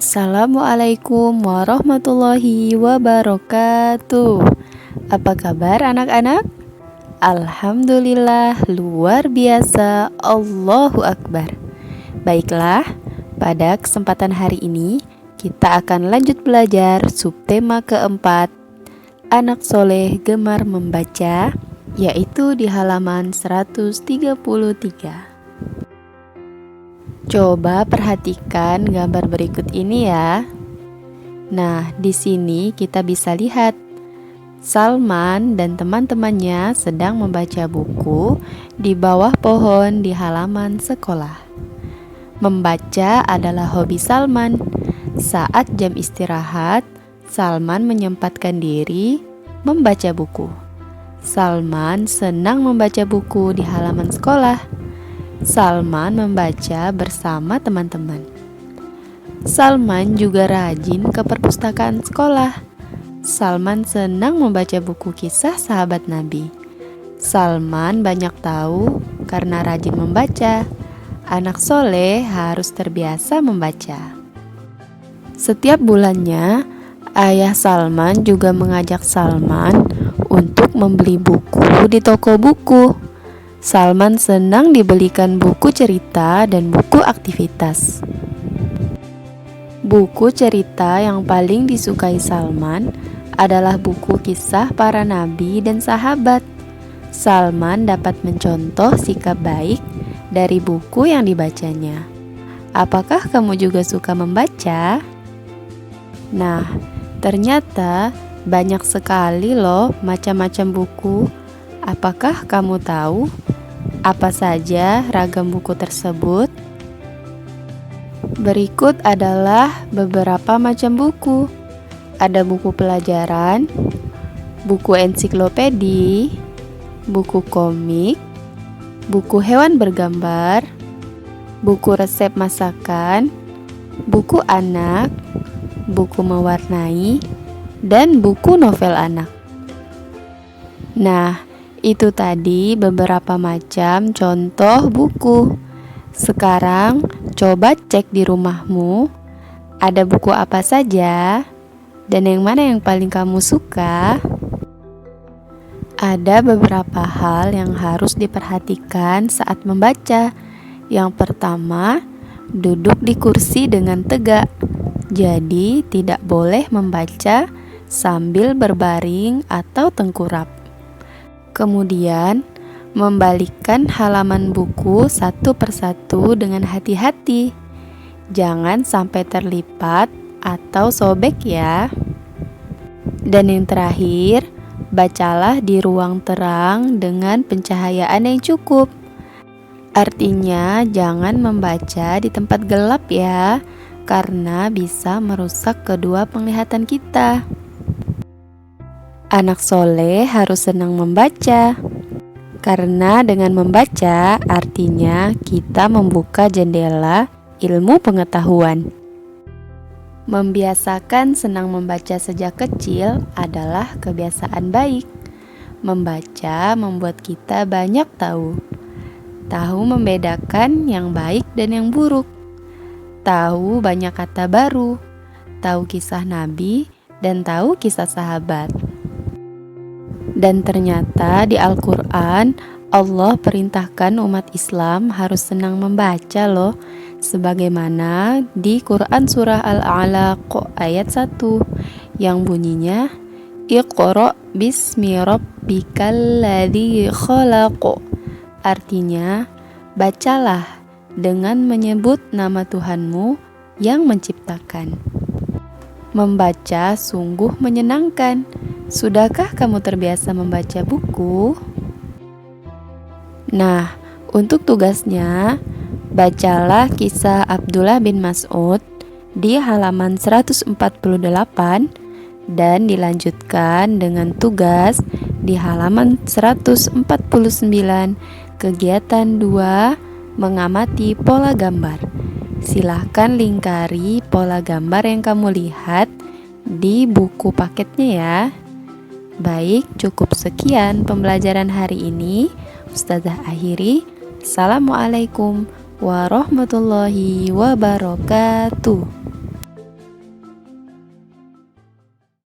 Assalamualaikum warahmatullahi wabarakatuh. Apa kabar anak-anak? Alhamdulillah, luar biasa, Allahu Akbar. Baiklah, pada kesempatan hari ini kita akan lanjut belajar subtema keempat, anak soleh gemar membaca, yaitu di halaman 133. Coba perhatikan gambar berikut ini ya. Nah, di sini kita bisa lihat Salman dan teman-temannya sedang membaca buku di bawah pohon di halaman sekolah. Membaca adalah hobi Salman. Saat jam istirahat, Salman menyempatkan diri membaca buku. Salman senang membaca buku di halaman sekolah. Salman membaca bersama teman-teman. Salman juga rajin ke perpustakaan sekolah. Salman senang membaca buku kisah sahabat Nabi. Salman banyak tahu karena rajin membaca. Anak soleh harus terbiasa membaca. Setiap bulannya, ayah Salman juga mengajak Salman untuk membeli buku di toko buku. Salman senang dibelikan buku cerita dan buku aktivitas. Buku cerita yang paling disukai Salman adalah buku kisah para nabi dan sahabat. Salman dapat mencontoh sikap baik dari buku yang dibacanya. Apakah kamu juga suka membaca? Nah, ternyata banyak sekali loh macam-macam buku. Apakah kamu tahu apa saja ragam buku tersebut? Berikut adalah beberapa macam buku. Ada buku pelajaran, buku ensiklopedi, buku komik, buku hewan bergambar, buku resep masakan, buku anak, buku mewarnai, dan buku novel anak. Nah, itu tadi beberapa macam contoh buku. Sekarang coba cek di rumahmu, ada buku apa saja dan yang mana yang paling kamu suka. Ada beberapa hal yang harus diperhatikan saat membaca. Yang pertama, duduk di kursi dengan tegak. Jadi tidak boleh membaca sambil berbaring atau tengkurap. Kemudian, membalikkan halaman buku satu persatu dengan hati-hati. Jangan sampai terlipat atau sobek ya. Dan yang terakhir, bacalah di ruang terang dengan pencahayaan yang cukup. Artinya, jangan membaca di tempat gelap ya, karena bisa merusak kedua penglihatan kita. Anak soleh harus senang membaca, karena dengan membaca artinya kita membuka jendela ilmu pengetahuan. Membiasakan senang membaca sejak kecil adalah kebiasaan baik. Membaca membuat kita banyak tahu membedakan yang baik dan yang buruk, tahu banyak kata baru, tahu kisah Nabi, dan tahu kisah sahabat. Dan ternyata di Al-Quran, Allah perintahkan umat Islam harus senang membaca loh. Sebagaimana di Quran surah Al-Alaq ayat 1 yang bunyinya, Iqra bismi rabbikal ladzi khalaq. Artinya, bacalah dengan menyebut nama Tuhanmu yang menciptakan. Membaca sungguh menyenangkan. Sudahkah kamu terbiasa membaca buku? Nah, untuk tugasnya, bacalah kisah Abdullah bin Mas'ud di halaman 148 dan dilanjutkan dengan tugas di halaman 149, kegiatan 2, mengamati pola gambar. Silahkan lingkari pola gambar yang kamu lihat di buku paketnya ya. Baik, cukup sekian pembelajaran hari ini. Ustazah akhiri. Assalamualaikum warahmatullahi wabarakatuh.